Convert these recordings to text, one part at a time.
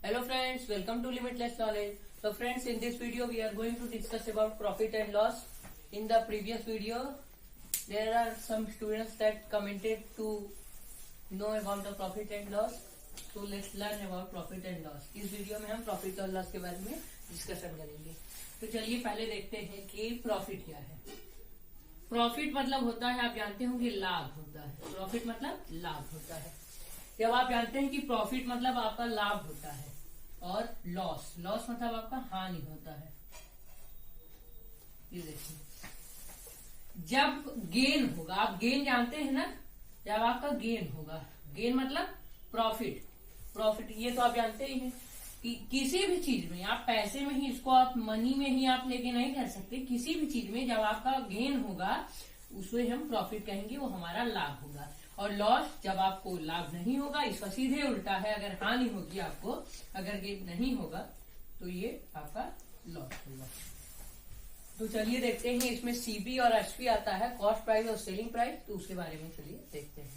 Hello friends, welcome to Limitless Knowledge. So friends, in this video we are going to discuss about profit and loss. In the previous video, there are some students that commented to know about the profit and loss. So let's learn about profit and loss. इस video में हम profit और loss के बारे में discussion करेंगे। तो चलिए पहले देखते हैं कि प्रॉफिट क्या है। प्रॉफिट मतलब होता है, आप जानते होंगे, लाभ होता है। प्रॉफिट मतलब लाभ होता है। जब आप जानते हैं कि प्रॉफिट मतलब आपका लाभ होता है और लॉस मतलब आपका हानि होता है। ये देखिए, जब गेन होगा, आप गेन जानते हैं ना, जब आपका गेन होगा, गेन मतलब प्रॉफिट ये तो आप जानते ही हैं कि किसी भी चीज में आप पैसे में ही, इसको आप मनी में ही आप लेके नहीं कर सकते। किसी भी चीज में जब आपका गेन होगा उसको हम प्रॉफिट कहेंगे, वो हमारा लाभ होगा। और लॉस जब आपको लाभ नहीं होगा, इसका सीधे उल्टा है, अगर हानि होगी आपको, अगर गेन नहीं होगा तो ये आपका लॉस होगा। तो चलिए देखते हैं, इसमें सीपी और एसपी आता है, कॉस्ट प्राइस और सेलिंग प्राइस। तो उसके बारे में चलिए देखते हैं।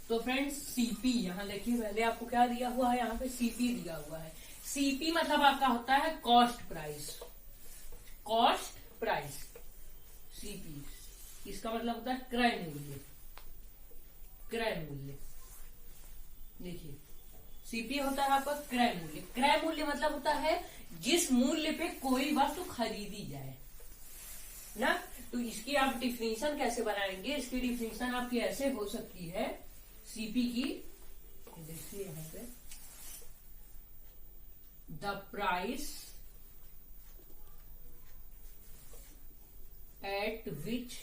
तो फ्रेंड्स, सीपी यहाँ देखिए, पहले आपको क्या दिया हुआ है, यहाँ पे सीपी दिया हुआ है। सीपी मतलब आपका होता है कॉस्ट प्राइस। सीपी इसका मतलब होता है क्रय मूल्य। देखिए, सीपी होता है आपका क्रय मूल्य। क्रय मूल्य मतलब होता है जिस मूल्य पे कोई वस्तु खरीदी जाए ना। तो इसकी आप डिफिनीशन कैसे बनाएंगे? इसकी डिफिनीशन आपकी ऐसे हो सकती है सीपी की, देखिए यहाँ पे, the price at which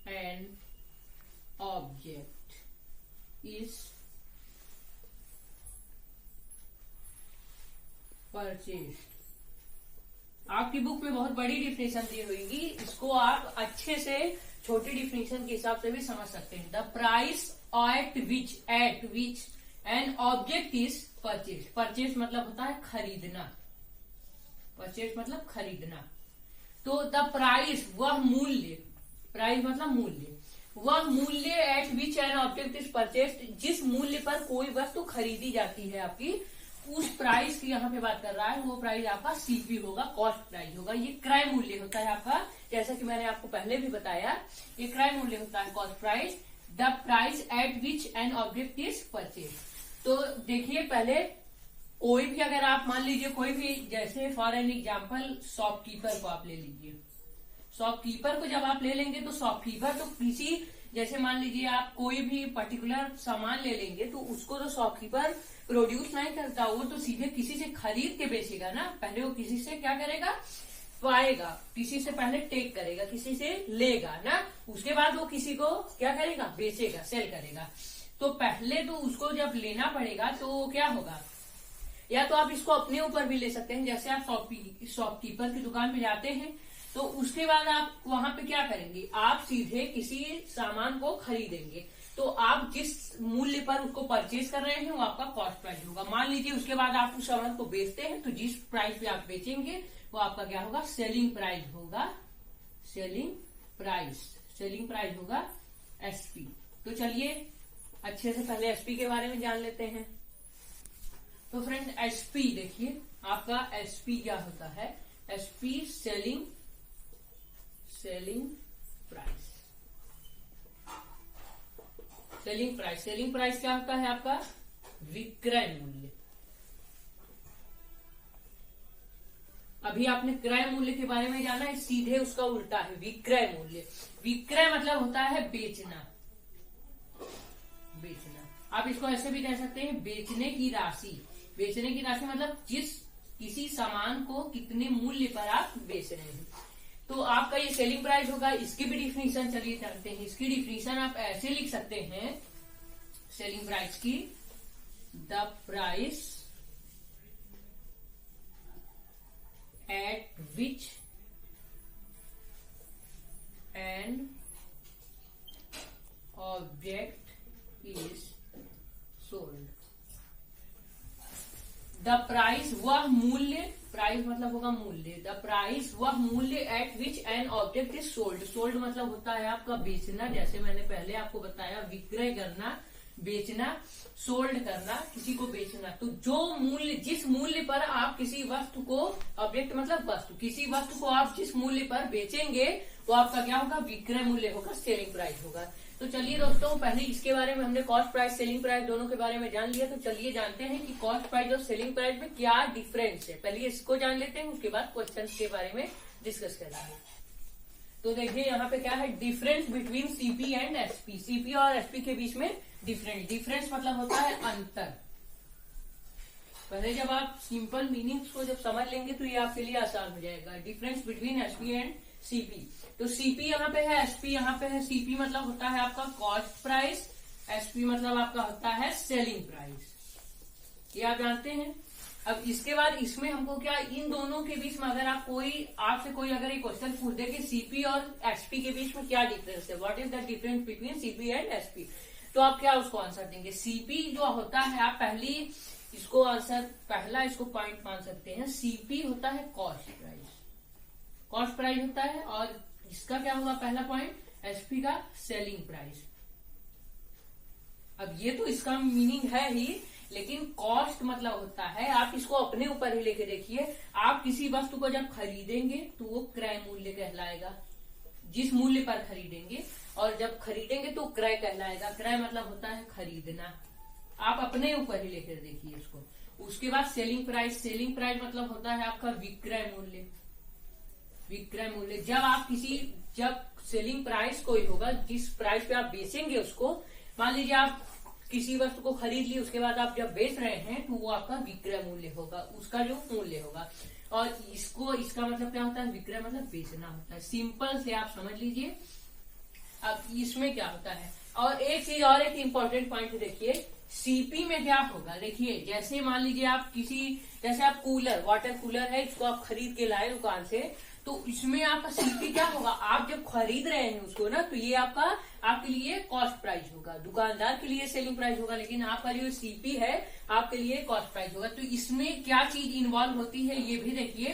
an object is purchased. आपकी बुक में बहुत बड़ी डिफिनेशन दी होगी, इसको आप अच्छे से छोटी डिफिनेशन के हिसाब से भी समझ सकते हैं। The price at which an object is purchase. Purchase मतलब होता है खरीदना। परचेज मतलब खरीदना। तो द प्राइस वह मूल्य, प्राइस मतलब मूल्य, वह मूल्य eight which an object is purchased, जिस मूल्य पर कोई वस्तु खरीदी जाती है आपकी, उस प्राइस की यहाँ पे बात कर रहा है। वो प्राइस आपका सीपी होगा, कॉस्ट प्राइस होगा। ये क्रय मूल्य होता है आपका, जैसा कि मैंने आपको पहले भी बताया, ये क्रय मूल्य होता है cost price. The price at which an object is purchase. तो देखिए, पहले कोई भी, अगर आप मान लीजिए कोई भी, जैसे फॉर एन एग्जाम्पल शॉपकीपर को आप ले लीजिए। शॉपकीपर को जब आप ले लेंगे तो शॉपकीपर तो किसी, जैसे मान लीजिए आप कोई भी पर्टिकुलर सामान ले लेंगे तो उसको तो शॉपकीपर प्रोड्यूस नहीं करता, वो तो सीधे किसी से खरीद के बेचेगा ना। पहले वो किसी से क्या करेगा, पाएगा, किसी से पहले टेक करेगा, किसी से लेगा ना, उसके बाद वो किसी को क्या करेगा, बेचेगा, सेल करेगा। तो पहले तो उसको जब लेना पड़ेगा तो क्या होगा, या तो आप इसको अपने ऊपर भी ले सकते हैं। जैसे आप शॉपकीपर की दुकान में जाते हैं तो उसके बाद आप वहां पे क्या करेंगे, आप सीधे किसी सामान को खरीदेंगे। तो आप जिस मूल्य पर उसको परचेज कर रहे हैं वो आपका कॉस्ट प्राइस होगा। मान लीजिए उसके बाद आप उस सामान को बेचते हैं तो जिस प्राइस पे आप बेचेंगे वो आपका क्या होगा, सेलिंग प्राइस होगा। सेलिंग प्राइस होगा एसपी। तो चलिए अच्छे से पहले एसपी के बारे में जान लेते हैं। तो फ्रेंड, एसपी देखिए, आपका एसपी क्या होता है, SP selling price. Selling price क्या होता है आपका, विक्रय मूल्य। अभी आपने क्रय मूल्य के बारे में जाना है, सीधे उसका उल्टा है विक्रय मूल्य। विक्रय मतलब होता है बेचना। आप इसको ऐसे भी कह सकते हैं, बेचने की राशि मतलब किसी सामान को कितने मूल्य पर आप बेच रहे हैं। तो आपका ये सेलिंग प्राइस होगा। इसकी भी डिफिनीशन चलिए जानते हैं। इसकी डिफिनीशन आप ऐसे लिख सकते हैं सेलिंग प्राइस की, the price at which an object is sold. The price वह मूल्य, प्राइस मतलब होगा मूल्य, द प्राइस वह मूल्य eight which an object is sold. Sold मतलब होता है आपका बेचना, जैसे मैंने पहले आपको बताया, विक्रय करना। बेचना, सोल्ड करना, किसी को बेचना। तो जो मूल्य, जिस मूल्य पर आप किसी वस्तु को, ऑब्जेक्ट मतलब वस्तु, किसी वस्तु को आप जिस मूल्य पर बेचेंगे वो आपका क्या होगा, विक्रय मूल्य होगा, सेलिंग प्राइस होगा। तो चलिए दोस्तों, पहले इसके बारे में हमने कॉस्ट प्राइस, सेलिंग प्राइस दोनों के बारे में जान लिया। तो चलिए जानते हैं कि कॉस्ट प्राइस और सेलिंग प्राइस में क्या डिफरेंस है। पहले इसको जान लेते हैं, उसके बाद क्वेश्चन के बारे में डिस्कस करेंगे। तो देखिए यहाँ पे क्या है, difference between CP and SP. CP और एसपी के बीच में डिफरेंस मतलब होता है अंतर। पहले जब आप सिंपल मीनिंग्स को जब समझ लेंगे तो ये आपके लिए आसान हो जाएगा। Difference between SP and CP. तो सीपी यहाँ पे है, एसपी यहाँ पे है। सीपी मतलब होता है आपका कॉस्ट प्राइस, एसपी मतलब आपका होता है सेलिंग प्राइस। ये आप जानते हैं। अब इसके बाद इसमें हमको क्या, इन दोनों के बीच में अगर आप आपसे कोई अगर एक क्वेश्चन पूछ दे कि सीपी और एसपी के बीच में क्या डिफरेंस है, what is the difference between CP and SP, तो आप क्या उसको आंसर देंगे। सीपी जो होता है, आप पहली इसको आंसर, पहला इसको पॉइंट मान सकते हैं। सीपी होता है कॉस्ट प्राइस, कॉस्ट प्राइस होता है। और इसका क्या होगा पहला पॉइंट, एसपी का सेलिंग प्राइस। अब ये तो इसका मीनिंग है ही, लेकिन कॉस्ट मतलब होता है, आप इसको अपने ऊपर ही लेके देखिए। आप किसी वस्तु को जब खरीदेंगे तो वो क्रय मूल्य कहलाएगा, जिस मूल्य पर खरीदेंगे, और जब खरीदेंगे तो क्रय कहलाएगा। क्रय मतलब होता है खरीदना। आप अपने ऊपर ही लेकर देखिए इसको। उसके बाद सेलिंग प्राइस, सेलिंग प्राइस मतलब होता है आपका विक्रय मूल्य। विक्रय मूल्य जब सेलिंग प्राइस कोई होगा, जिस प्राइस पे आप बेचेंगे उसको, मान लीजिए आप किसी वस्तु को खरीद ली, उसके बाद आप जब बेच रहे हैं तो वो आपका विक्रय मूल्य होगा, उसका जो मूल्य होगा। और इसका मतलब क्या होता है, विक्रय मतलब बेचना होता है। सिंपल से आप समझ लीजिए। अब इसमें क्या होता है, और एक चीज और, एक इम्पोर्टेंट पॉइंट देखिए, सीपी में क्या होगा। देखिए जैसे मान लीजिए आप जैसे आप कूलर, वाटर कूलर है, इसको आप खरीद के लाए दुकान से, तो इसमें आपका सीपी क्या होगा, आप जब खरीद रहे हैं उसको ना, तो ये आपके लिए कॉस्ट प्राइस होगा। दुकानदार के लिए सेलिंग प्राइस होगा, लेकिन आपका जो सीपी है आपके लिए कॉस्ट प्राइस होगा। तो इसमें क्या चीज इन्वॉल्व होती है ये भी देखिए।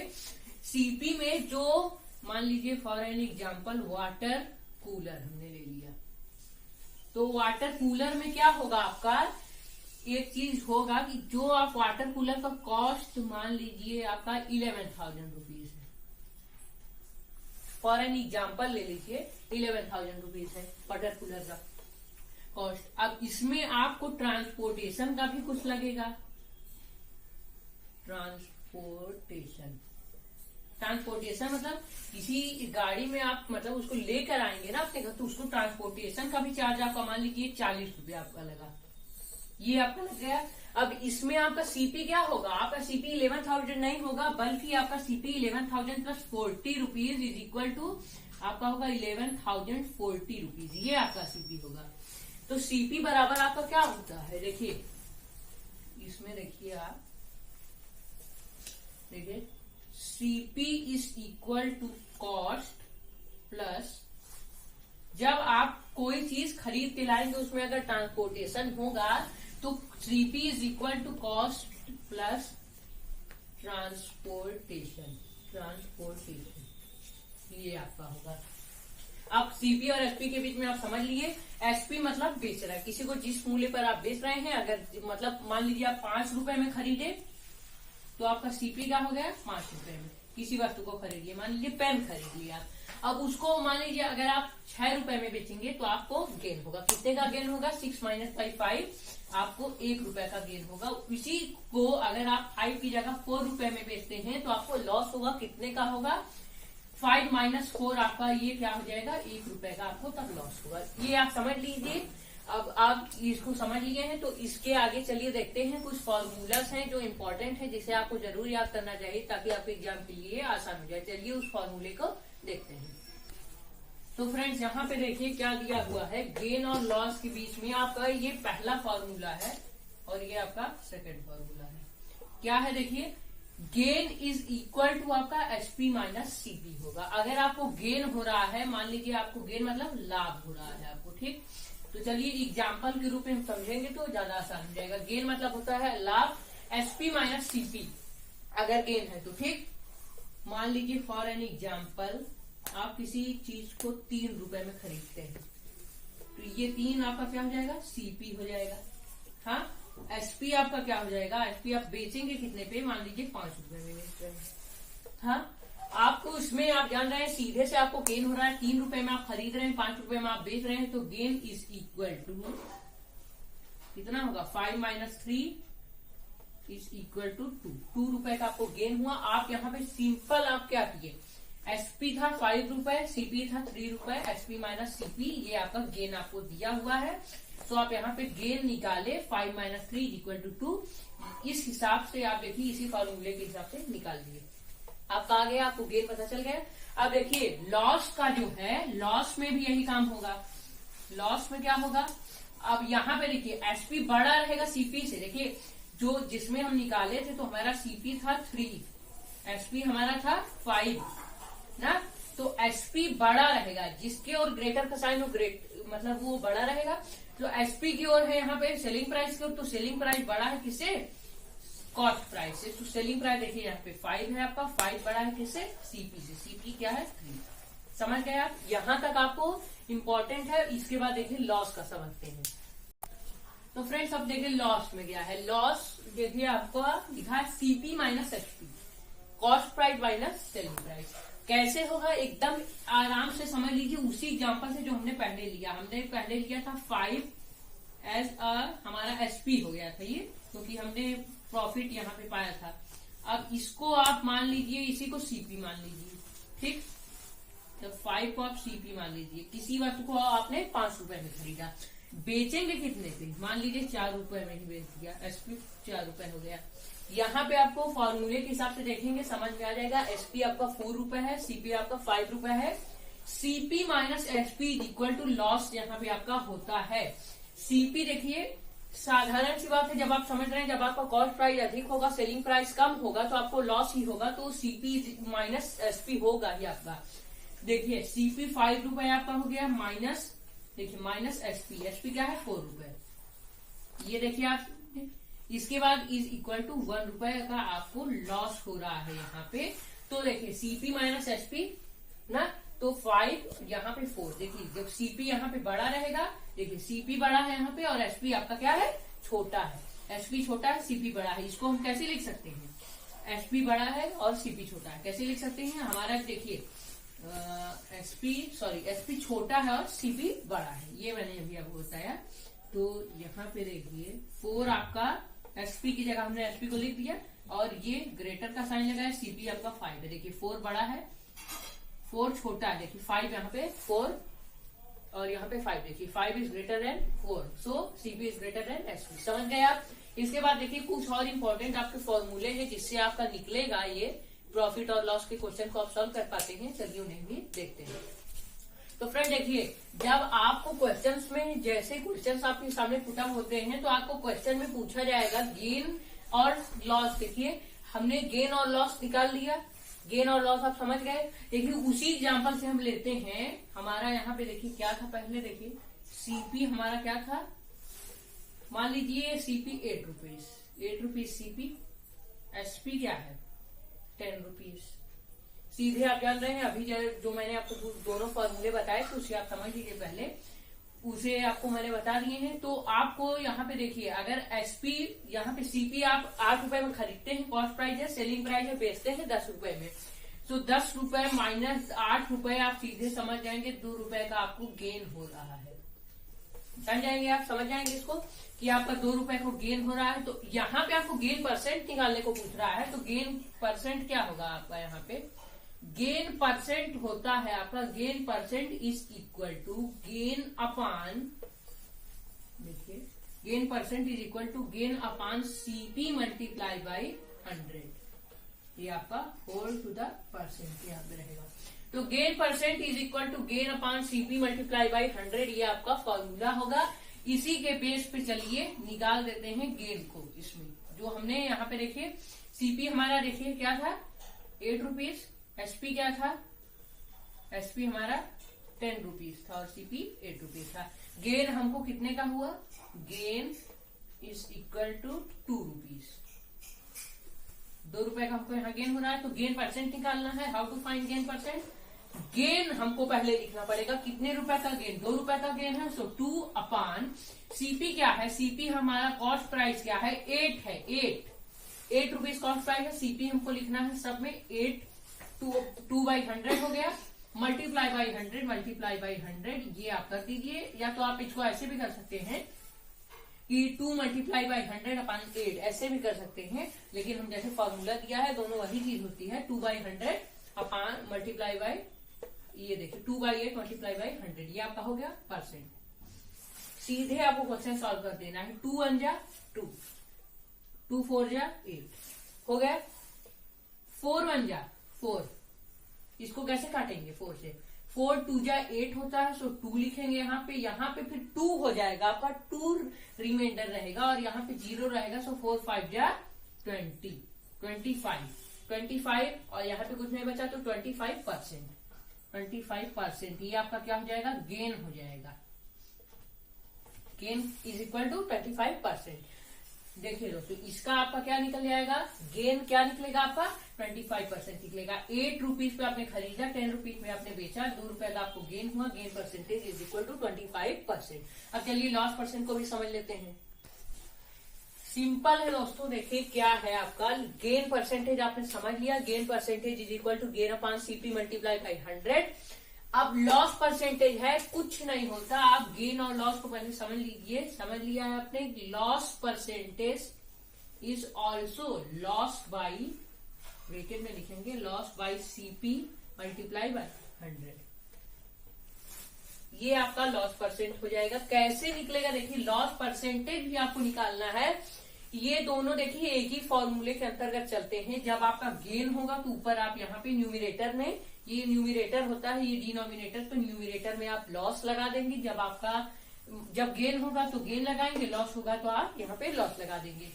सीपी में जो, मान लीजिए for an example water cooler हमने ले लिया, तो वाटर कूलर में क्या होगा, आपका एक चीज होगा कि जो आप वाटर कूलर का कॉस्ट मान लीजिए आपका 11,000 रुपीज है, फॉर एन एग्जाम्पल ले लीजिए 11,000 रुपीज है वाटर कूलर का कॉस्ट। अब इसमें आपको ट्रांसपोर्टेशन का भी कुछ लगेगा। ट्रांसपोर्टेशन मतलब किसी गाड़ी में आप मतलब उसको लेकर आएंगे ना अपने घर, तो उसको ट्रांसपोर्टेशन का भी चार्ज आपका मान लीजिए 40 रुपये आपका लगा, ये आपका लग गया। अब इसमें आपका सीपी क्या होगा, आपका सीपी 11,000 नहीं होगा, बल्कि आपका CP 11,000 plus 40 rupees is equal to आपका होगा 11,040 रुपीज, ये आपका सीपी होगा। तो सीपी बराबर आपका क्या होता है, देखिए इसमें देखिए आप, देखिए CP is equal to cost plus, जब आप कोई चीज खरीद के लाएंगे उसमें अगर ट्रांसपोर्टेशन होगा तो CP is equal to cost plus transportation, ये आपका होगा। अब सीपी और एसपी के बीच में आप समझ लिए, एसपी मतलब बेच रहा है, किसी को जिस मूल्य पर आप बेच रहे हैं, अगर मतलब मान लीजिए आप 5 रुपए में खरीदे तो आपका सीपी क्या हो गया 5 रुपए में। किसी वस्तु को खरीदिए, मान लीजिए पेन खरीद लिया, अब उसको मान लीजिए अगर आप 6 रुपए में बेचेंगे तो आपको गेन होगा, कितने का गेन होगा, 6 - 5, आपको 1 रुपए का गेन होगा। इसी को अगर आप 5 की जगह 4 रुपए में बेचते हैं तो आपको लॉस होगा, कितने का होगा, 5 - 4 आपका ये क्या हो जाएगा, 1 रुपए का आपको तब लॉस होगा। ये आप समझ लीजिए। अब आप इसको समझ लिए हैं तो इसके आगे चलिए देखते हैं, कुछ फॉर्मूलास हैं जो इम्पोर्टेंट है, जिसे आपको जरूर याद करना चाहिए ताकि आपके एग्जाम के लिए आसान हो जाए। चलिए उस फॉर्मूले को देखते हैं। तो फ्रेंड्स यहाँ पे देखिए क्या दिया हुआ है, गेन और लॉस के बीच में आपका ये पहला फॉर्मूला है और ये आपका सेकंड फॉर्मूला है। क्या है देखिए, गेन इज इक्वल टू आपका एसपी माइनस सीपी होगा। अगर आपको गेन हो रहा है, मान लीजिए आपको गेन मतलब लाभ हो रहा है आपको, ठीक, तो चलिए एग्जाम्पल के रूप में हम समझेंगे तो ज्यादा आसान हो जाएगा। गेन मतलब होता है लाभ, एसपी माइनस सीपी अगर गेन है तो, ठीक। मान लीजिए फॉर एन एग्जाम्पल आप किसी चीज को 3 रुपए में खरीदते हैं, तो ये 3 आपका क्या हो जाएगा, सीपी हो जाएगा। हाँ, एसपी आपका क्या हो जाएगा, एसपी आप बेचेंगे कितने पे, मान लीजिए 5 रुपए में बेच रहे हैं। हाँ, आपको उसमें आप जान रहे हैं सीधे से आपको गेन हो रहा है, 3 रुपए में आप खरीद रहे हैं, 5 रुपए में आप बेच रहे हैं, तो गेन इज इक्वल टू कितना होगा, 5 माइनस 3 इज इक्वल टू 2 रुपए का आपको गेन हुआ। आप यहाँ पे सिंपल आप क्या किए, एसपी था 5 रुपए, सीपी था 3 रुपए, एसपी माइनस सीपी, ये आपका गेन आपको दिया हुआ है। तो आप यहाँ पे गेन निकाले 5 माइनस 3 इक्वल टू 2, इस हिसाब से आप देखिए, इसी फॉर्मूले के हिसाब से निकाल दिए। आपका आ गया, आपको गेन पता चल गया। अब देखिए लॉस का जो है, लॉस में भी यही काम होगा। लॉस में क्या होगा, अब यहाँ पे देखिए एसपी बड़ा रहेगा सीपी से। देखिए जो जिसमें हम निकाले थे तो हमारा सीपी था 3, एसपी हमारा था 5 ना, तो एसपी बड़ा रहेगा, जिसके और ग्रेटर का साइन हो मतलब वो बड़ा रहेगा। तो एसपी की ओर है यहाँ पे सेलिंग प्राइस की ओर, तो सेलिंग प्राइस बड़ा है किससे, कॉस्ट प्राइस से। तो सेलिंग प्राइस देखिए यहाँ पे 5 है आपका, 5 बड़ा है किससे, सीपी से। सीपी क्या है, 3। समझ गए आप, यहां तक आपको इंपॉर्टेंट है। इसके बाद देखिए लॉस का समझते हैं। तो फ्रेंड्स अब देखिए लॉस में क्या है, लॉस देखिए आपको लिखा है CP minus SP, cost price minus selling price. कैसे होगा, एकदम आराम से समझ लीजिए, उसी एग्जांपल से जो हमने पहले लिया। हमने पहले लिया था 5 एज हमारा एसपी हो गया था ये, क्योंकि हमने प्रॉफिट यहाँ पे पाया था। अब इसको आप मान लीजिए, इसी को सीपी मान लीजिए, ठीक। तो 5 को आप सीपी मान लीजिए। किसी वस्तु को आपने 5 रुपए में खरीदा, बेचेंगे कितने पे, मान लीजिए 4 रुपए में ही बेच दिया, एसपी 4 रुपए हो गया। यहाँ पे आपको फॉर्मूले के हिसाब से देखेंगे, समझ में आ जाएगा। एसपी आपका 4 रुपए है, सीपी आपका 5 रुपए है। CP minus SP equal to loss यहाँ पे आपका होता है। सीपी देखिए साधारण सी बात है, जब आप समझ रहे हैं, जब आपका कॉस्ट प्राइस अधिक होगा, सेलिंग प्राइस कम होगा, तो आपको लॉस ही होगा। तो सीपी माइनस एसपी होगा ही आपका। देखिए सीपी 5 रुपए आपका हो गया, माइनस देखिए माइनस एसपी, एसपी क्या है 4 रुपए, ये देखिए आप। इसके बाद इज इक्वल टू 1 रुपए का आपको लॉस हो रहा है यहाँ पे। तो देखिए सीपी माइनस एसपी ना, तो 5 यहाँ पे 4। देखिए जब सीपी यहाँ पे बड़ा रहेगा, देखिए सीपी बड़ा है यहाँ पे और एसपी आपका क्या है, छोटा है। एसपी छोटा है, सीपी बड़ा है। इसको हम कैसे लिख सकते हैं, एसपी बड़ा है और सीपी छोटा है, कैसे लिख सकते हैं। हमारा देखिए एसपी छोटा है और सीपी बड़ा है, ये मैंने अभी आपको बताया। तो यहाँ पे देखिए 4 आपका एसपी की जगह हमने एसपी को लिख दिया, और ये ग्रेटर का साइन लगाया, सीपी आपका 5 है। देखिए 4 बड़ा है, 4 छोटा है। देखिए 5 यहाँ पे 4 और यहाँ पे 5। देखिए 5 is greater than 4, so CP is greater than SP. समझ गए आप। इसके बाद देखिए कुछ और इंपॉर्टेंट आपके फॉर्मूले हैं, जिससे आपका निकलेगा ये प्रॉफिट और लॉस के क्वेश्चन को आप सॉल्व कर पाते हैं। चलिए उन्हें भी देखते हैं। तो फ्रेंड देखिए, जब आपको क्वेश्चंस में, जैसे क्वेश्चंस आपके सामने पुट अप होते हैं, तो आपको क्वेश्चन में पूछा जाएगा गेन और लॉस। देखिए हमने गेन और लॉस निकाल लिया, गेन और लॉस आप समझ गए। देखिए उसी एग्जांपल से हम लेते हैं। हमारा यहाँ पे देखिए क्या था, पहले देखिए सीपी हमारा क्या था, मान लीजिए सीपी 8 रुपीज सीपी, एसपी क्या है 10 रुपीज। सीधे आप जान रहे हैं, अभी जो मैंने आपको दोनों फॉर्मूले बताए थे उसे आप समझ लीजिए, पहले उसे आपको मैंने बता दिए हैं। तो आपको यहाँ पे देखिए, अगर एसपी यहाँ पे सीपी आप 8 रुपए में खरीदते हैं, कॉस्ट प्राइस है, सेलिंग प्राइस है, बेचते हैं 10 रुपए में, तो 10 रुपए माइनस 8 रुपए आप सीधे समझ जाएंगे 2 रुपए का आपको गेन हो रहा है। समझ जाएंगे आप, समझ जाएंगे इसको कि आपका 2 रुपए को गेन हो रहा है। तो यहाँ पे आपको गेन परसेंट निकालने को पूछ रहा है, तो गेन परसेंट क्या होगा आपका, यहाँ पे गेन परसेंट होता है आपका, gain percent is equal to gain upon, देखिए gain percent is equal to gain upon CP multiply by 100। ये आपका होल टू द परसेंट यहाँ पे रहेगा। तो gain percent is equal to gain upon CP multiply by 100, ये आपका formula होगा। इसी के बेस पे चलिए निकाल देते हैं गेन को। इसमें जो हमने यहाँ पे देखिए सीपी हमारा देखिए क्या था 8 रुपीज, एसपी क्या था, एसपी हमारा 10 रुपीज था और सीपी 8 रुपीज था। गेन हमको कितने का हुआ, gain is equal to 2 rupees, 2 रुपए का हमको यहाँ गेन हो रहा है। तो गेन परसेंट निकालना है। How to find gain percent, gain हमको पहले लिखना पड़ेगा। कितने रुपए का गेन? 2 रुपए का गेन है। सो 2 अपॉन सीपी क्या है? सीपी हमारा कॉस्ट प्राइस क्या है? 8 है। 8 रुपीज कॉस्ट प्राइस है। सीपी हमको लिखना है सब में 8, 2/100 हो गया, मल्टीप्लाई बाई 100, मल्टीप्लाई बाई 100 ये आप कर दीजिए। या तो आप इसको ऐसे भी कर सकते हैं कि 2 मल्टीप्लाई बाई 100 अपॉन 8, ऐसे भी कर सकते हैं। लेकिन हम जैसे फॉर्मूला दिया है दोनों वही चीज होती है। 2/100 अपॉन मल्टीप्लाई बाई, ये देखिए 2/8 मल्टीप्लाई बाई 100, ये आपका हो गया परसेंट। सीधे आपको क्वेश्चन सॉल्व कर देना है। 2 1 जा 2, 2 4 जा 8 हो गया। 4 1 जा 4, इसको कैसे काटेंगे? 4 से 4 2 जा 8 होता है। सो 2 लिखेंगे यहाँ पे फिर 2 हो जाएगा आपका, 2 रिमाइंडर रहेगा और यहाँ पे 0 रहेगा। सो 4 5 जा 20, 25 और यहाँ पे कुछ नहीं बचा तो 25%, 25%। ये आपका क्या हो जाएगा? गेन हो जाएगा। Gain is equal to 25%। देखिए दोस्तों, इसका आपका क्या निकल जाएगा? गेन क्या निकलेगा आपका? 25% निकलेगा। 8 रुपीज पे आपने खरीदा, 10 रुपीज में आपने बेचा, 2 रुपए का आपको गेन हुआ। Gain percentage is equal to 25%। अब चलिए लॉस परसेंट को भी समझ लेते हैं। सिंपल है दोस्तों, देखिए क्या है आपका गेन परसेंटेज आपने समझ लिया। Gain percentage is equal to gain upon CP multiply by 100। अब लॉस परसेंटेज है, कुछ नहीं होता। आप गेन और लॉस को पहले समझ लीजिए। समझ लिया है आपने? Loss percentage is also loss by, bracket में लिखेंगे loss by CP multiply by 100। ये आपका लॉस परसेंट हो जाएगा। कैसे निकलेगा? देखिए लॉस परसेंटेज भी आपको निकालना है। ये दोनों देखिए एक ही फॉर्मूले के अंतर्गत चलते हैं। जब आपका गेन होगा तो ऊपर आप यहाँ पे न्यूमिरेटर में, ये न्यूमिरेटर होता है, ये डिनोमिनेटर, तो न्यूमिरेटर में आप लॉस लगा देंगे। जब गेन होगा तो गेन लगाएंगे, लॉस होगा तो आप यहाँ पे लॉस लगा देंगे।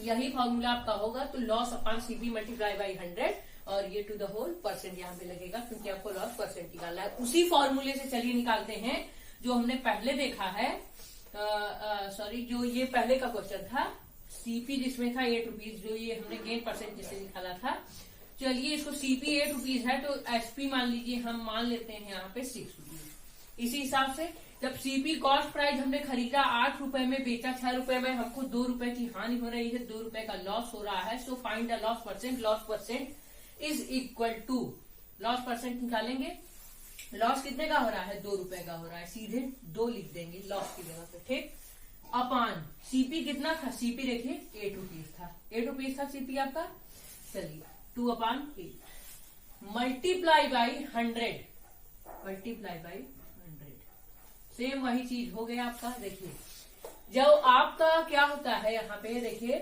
यही फॉर्मूला आपका होगा। तो loss upon CP multiply by 100 और ये टू द होल परसेंट यहाँ पे लगेगा, क्योंकि आपको लॉस परसेंट निकालना है। उसी फॉर्मूले से चलिए निकालते हैं जो हमने पहले देखा है। जो ये पहले का क्वेश्चन था, सीपी जिसमें था 8 रुपीज, जो ये हमने गेन परसेंट जिससे निकाला था। चलिए इसको सीपी 8 रुपीज है तो एसपी मान लीजिए, हम मान लेते हैं यहाँ पे 6 रुपीज। इसी हिसाब से जब सीपी कॉस्ट प्राइस हमने खरीदा 8 रुपए में, बेचा 6 रुपए में, हमको 2 रुपए की हानि हो रही है, 2 रुपए का लॉस हो रहा है। So find the loss percent. Loss percent is equal to, loss percent निकालेंगे। लॉस कितने का हो रहा है? 2 रुपए का हो रहा है। सीधे 2 लिख देंगे लॉस की जगह पे, ठीक। अपॉन सीपी कितना था? सीपी देखिए 8 रुपीज था। 8 रुपीज था सीपी आपका। चलिए 2 upon 8 multiply by 100, multiply by 100। Same वही चीज हो गया आपका। देखिए जब आपका क्या होता है यहाँ पे, देखिए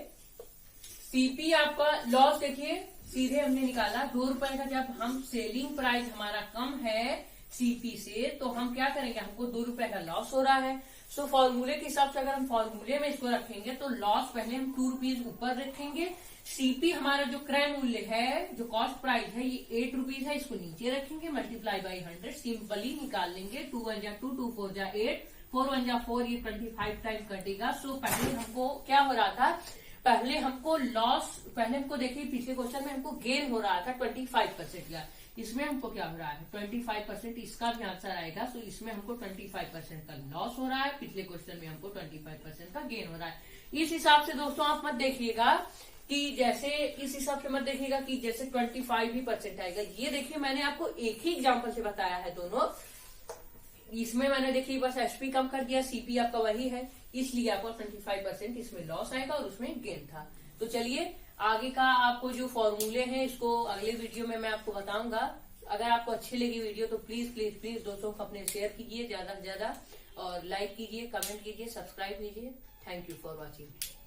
सीपी आपका लॉस, देखिए सीधे हमने निकाला 2 रुपए का। जब हम सेलिंग प्राइस हमारा कम है सीपी से, तो हम क्या करेंगे? हमको 2 रुपए का लॉस हो रहा है। सो फॉर्मूले के हिसाब से अगर हम फॉर्मूले में इसको रखेंगे तो लॉस पहले हम 2 रुपीज ऊपर रखेंगे। सीपी हमारा जो क्रय मूल्य है, जो कॉस्ट प्राइस है, ये 8 रुपीज है, इसको नीचे रखेंगे। मल्टीप्लाई बाई 100 सिंपली निकाल लेंगे। 2 1 जा 2, 2 4 जा 8, 4 1 जा 4, ये 25 टाइम कटेगा। सो पहले हमको क्या हो रहा था? पहले हमको देखिए पिछले क्वेश्चन में हमको गेन हो रहा था 25% का। इसमें हमको क्या हो रहा है? 25%। इसका भी आंसर आएगा। सो इसमें हमको 25% का लॉस हो रहा है। पिछले क्वेश्चन में हमको 25% का गेन हो रहा है। इस हिसाब से दोस्तों आप मत देखिएगा कि जैसे, इस हिसाब से मत देखिएगा कि जैसे 25% आएगा। ये देखिए मैंने आपको एक ही एग्जाम्पल से बताया है दोनों। इसमें मैंने देखिए बस एसपी कम कर दिया, सीपी आपका वही है, इसलिए आपको 25% इसमें लॉस आएगा और उसमें गेन था। तो चलिए आगे का आपको जो फॉर्मूले हैं इसको अगले वीडियो में मैं आपको बताऊंगा। अगर आपको अच्छी लगी वीडियो तो प्लीज प्लीज प्लीज दोस्तों को अपने शेयर कीजिए ज्यादा से ज्यादा, और लाइक कीजिए, कमेंट कीजिए, सब्सक्राइब कीजिए। Thank you for watching.